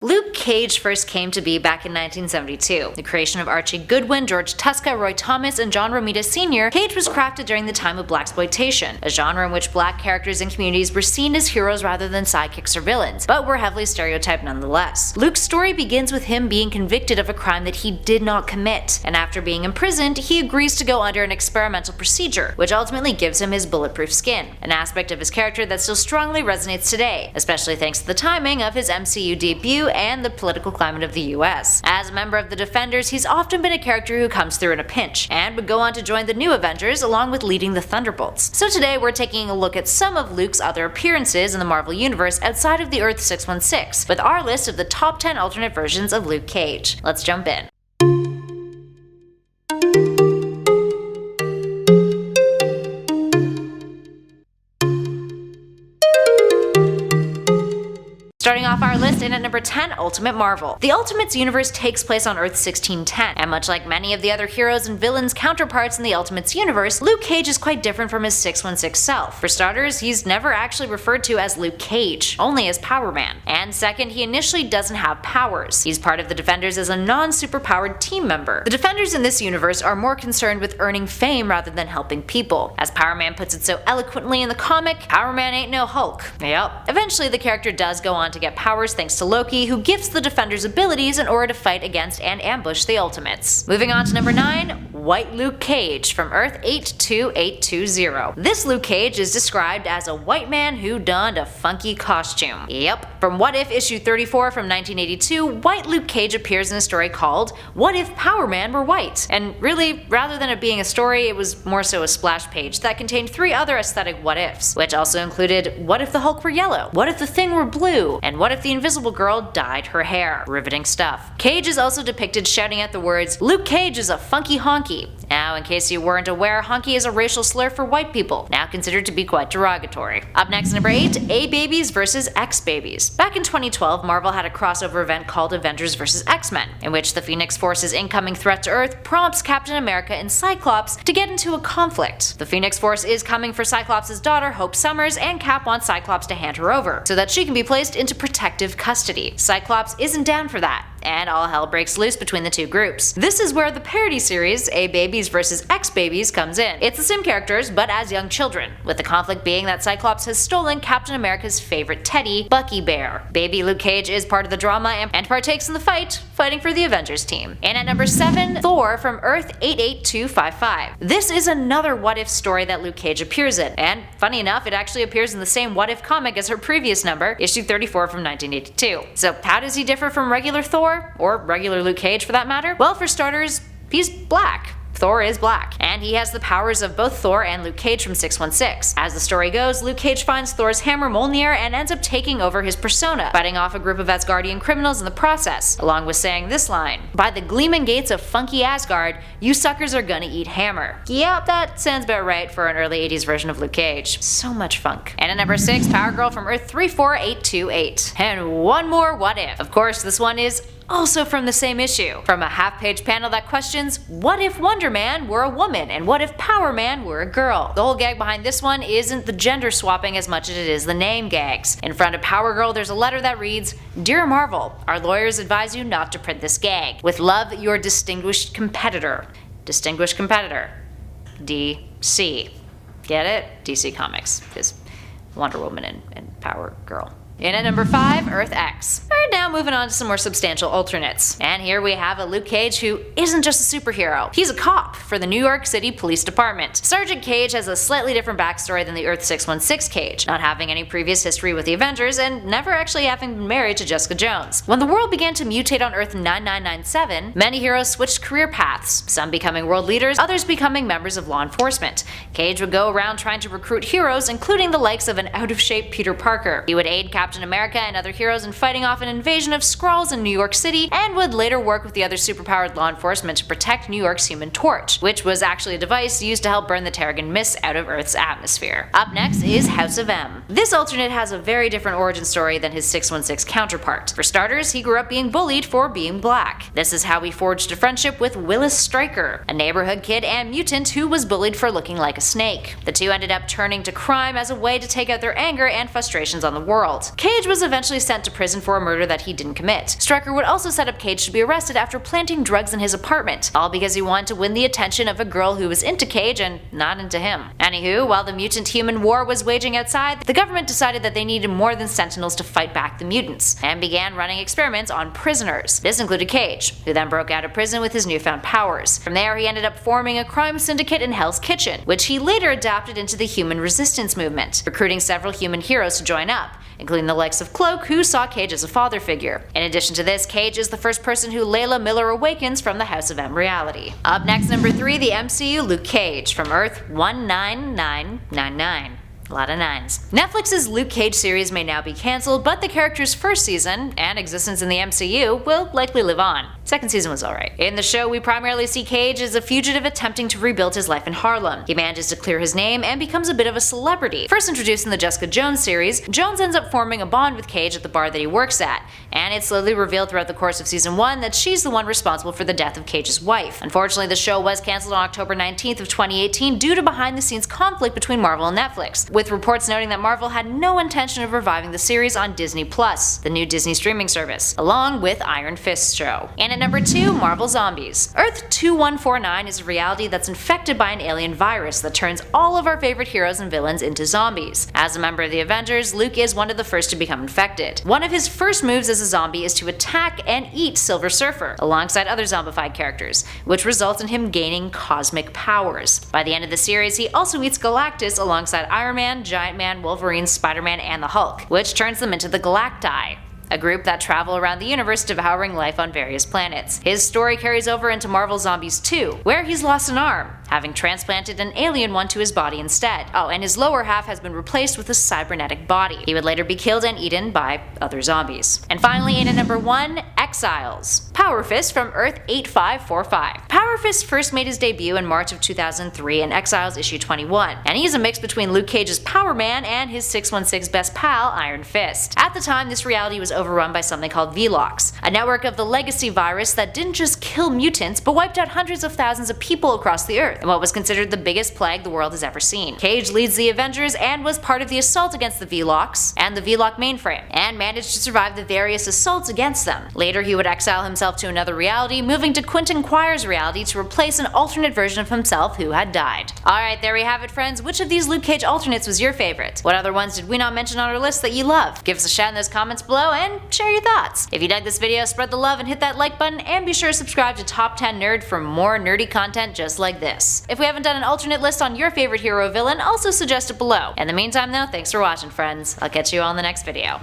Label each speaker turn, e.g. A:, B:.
A: Luke Cage first came to be back in 1972. The creation of Archie Goodwin, George Tuska, Roy Thomas, and John Romita Sr., Cage was crafted during the time of blaxploitation, a genre in which black characters and communities were seen as heroes rather than sidekicks or villains, but were heavily stereotyped nonetheless. Luke's story begins with him being convicted of a crime that he did not commit, and after being imprisoned, he agrees to go under an experimental procedure, which ultimately gives him his bulletproof skin, an aspect of his character that still strongly resonates today, especially thanks to the timing of his MCU debut and the political climate of the US. As a member of the Defenders, he's often been a character who comes through in a pinch, and would go on to join the new Avengers along with leading the Thunderbolts. So today we're taking a look at some of Luke's other appearances in the Marvel Universe outside of the Earth 616, with our list of the top 10 alternate versions of Luke Cage. Let's jump in. Starting off our list in at number 10, Ultimate Marvel. The Ultimates universe takes place on Earth 1610, and much like many of the other heroes and villains counterparts in the Ultimates universe, Luke Cage is quite different from his 616 self. For starters, he's never actually referred to as Luke Cage, only as Power Man. And second, he initially doesn't have powers. He's part of the Defenders as a non-superpowered team member. The Defenders in this universe are more concerned with earning fame rather than helping people. As Power Man puts it so eloquently in the comic, Power Man ain't no Hulk. Yep. Eventually the character does go on to get powers thanks to Loki, who gifts the Defenders abilities in order to fight against and ambush the Ultimates. Moving on to number 9, White Luke Cage from Earth 82820. This Luke Cage is described as a white man who donned a funky costume. Yep. From What If issue 34 from 1982, White Luke Cage appears in a story called What If Power Man Were White? And really, rather than it being a story, it was more so a splash page that contained 3 other aesthetic what ifs, which also included what if the Hulk were yellow, what if the Thing were blue, and what if the Invisible Girl dyed her hair. Riveting stuff. Cage is also depicted shouting out the words, "Luke Cage is a funky honky." Now, in case you weren't aware, honky is a racial slur for white people, now considered to be quite derogatory. Up next, number 8, A-Babies vs. X-Babies. Back in 2012, Marvel had a crossover event called Avengers vs. X-Men, in which the Phoenix Force's incoming threat to Earth prompts Captain America and Cyclops to get into a conflict. The Phoenix Force is coming for Cyclops' daughter, Hope Summers, and Cap wants Cyclops to hand her over, so that she can be placed into protective custody. Cyclops isn't down for that, and all hell breaks loose between the two groups. This is where the parody series, A-Babies vs. X-Babies, comes in. It's the same characters, but as young children, with the conflict being that Cyclops has stolen Captain America's favorite teddy, Bucky Bear. Baby Luke Cage is part of the drama and partakes in the fight, fighting for the Avengers team. And at number 7, Thor from Earth 88255. This is another what-if story that Luke Cage appears in, and funny enough, it actually appears in the same what-if comic as her previous number, issue 34 from 1982. So how does he differ from regular Thor? Or regular Luke Cage for that matter? Well, for starters, he's black. Thor is black, and he has the powers of both Thor and Luke Cage from 616. As the story goes, Luke Cage finds Thor's hammer Mjolnir and ends up taking over his persona, fighting off a group of Asgardian criminals in the process, along with saying this line, "By the gleaming gates of funky Asgard, you suckers are gonna eat hammer." Yep, that sounds about right for an early 80s version of Luke Cage. So much funk. And at number 6, Power Girl from Earth 34828. And one more what if. Of course, this one is also from the same issue, from a half-page panel that questions, what if Wonder Man were a woman, and what if Power Man were a girl? The whole gag behind this one isn't the gender swapping as much as it is the name gags. In front of Power Girl, there's a letter that reads, "Dear Marvel, our lawyers advise you not to print this gag. With love, your distinguished competitor." Distinguished competitor. DC. Get it? DC Comics. Because Wonder Woman and Power Girl. And at number 5, Earth X. Alright, now moving on to some more substantial alternates. And here we have a Luke Cage who isn't just a superhero. He's a cop for the New York City Police Department. Sergeant Cage has a slightly different backstory than the Earth 616 Cage, not having any previous history with the Avengers and never actually having been married to Jessica Jones. When the world began to mutate on Earth 9997, many heroes switched career paths, some becoming world leaders, others becoming members of law enforcement. Cage would go around trying to recruit heroes, including the likes of an out-of-shape Peter Parker. He would aid Captain America and other heroes in fighting off an invasion of Skrulls in New York City, and would later work with the other superpowered law enforcement to protect New York's Human Torch, which was actually a device used to help burn the Terrigen Mist out of Earth's atmosphere. Up next is House of M. This alternate has a very different origin story than his 616 counterpart. For starters, he grew up being bullied for being black. This is how he forged a friendship with Willis Stryker, a neighborhood kid and mutant who was bullied for looking like a snake. The two ended up turning to crime as a way to take out their anger and frustrations on the world. Cage was eventually sent to prison for a murder that he didn't commit. Stryker would also set up Cage to be arrested after planting drugs in his apartment, all because he wanted to win the attention of a girl who was into Cage and not into him. Anywho, while the mutant-human war was waging outside, the government decided that they needed more than Sentinels to fight back the mutants, and began running experiments on prisoners. This included Cage, who then broke out of prison with his newfound powers. From there, he ended up forming a crime syndicate in Hell's Kitchen, which he later adapted into the Human Resistance movement, recruiting several human heroes to join up, including the likes of Cloak, who saw Cage as a father figure. In addition to this, Cage is the first person who Layla Miller awakens from the House of M reality. Up next, number 3, the MCU Luke Cage, from Earth 19999. A lot of nines. Netflix's Luke Cage series may now be cancelled, but the character's first season, and existence in the MCU, will likely live on. Second season was alright. In the show, we primarily see Cage as a fugitive attempting to rebuild his life in Harlem. He manages to clear his name and becomes a bit of a celebrity. First introduced in the Jessica Jones series, Jones ends up forming a bond with Cage at the bar that he works at, and it's slowly revealed throughout the course of season 1 that she's the one responsible for the death of Cage's wife. Unfortunately, the show was cancelled on October 19th of 2018 due to behind-the-scenes conflict between Marvel and Netflix, with reports noting that Marvel had no intention of reviving the series on Disney+, the new Disney streaming service, along with Iron Fist's show. And at number 2, Marvel Zombies. Earth 2149 is a reality that's infected by an alien virus that turns all of our favorite heroes and villains into zombies. As a member of the Avengers, Luke is one of the first to become infected. One of his first moves as a zombie is to attack and eat Silver Surfer, alongside other zombified characters, which results in him gaining cosmic powers. By the end of the series, he also eats Galactus alongside Iron Man, Giant Man, Wolverine, Spider-Man, and the Hulk, which turns them into the Galacti, a group that travel around the universe devouring life on various planets. His story carries over into Marvel Zombies 2, where he's lost an arm, having transplanted an alien one to his body instead. Oh, and his lower half has been replaced with a cybernetic body. He would later be killed and eaten by other zombies. And finally, in at number 1, EXILES. Power Fist from Earth 8545. Power Fist first made his debut in March of 2003 in EXILES issue 21, and he's a mix between Luke Cage's Power Man and his 616 best pal, Iron Fist. At the time, this reality was overrun by something called VLOX, a network of the legacy virus that didn't just kill mutants, but wiped out hundreds of thousands of people across the Earth, in what was considered the biggest plague the world has ever seen. Cage leads the Avengers and was part of the assault against the VLOX and the VLOC mainframe, and managed to survive the various assaults against them. Later, he would exile himself to another reality, moving to Quentin Quire's reality to replace an alternate version of himself who had died. Alright, there we have it, friends. Which of these Luke Cage alternates was your favorite? What other ones did we not mention on our list that you love? Give us a shout in those comments below and share your thoughts. If you dug this video, spread the love and hit that like button, and be sure to subscribe to Top 10 Nerd for more nerdy content just like this. If we haven't done an alternate list on your favorite hero or villain, also suggest it below. In the meantime though, thanks for watching, friends. I'll catch you all in the next video.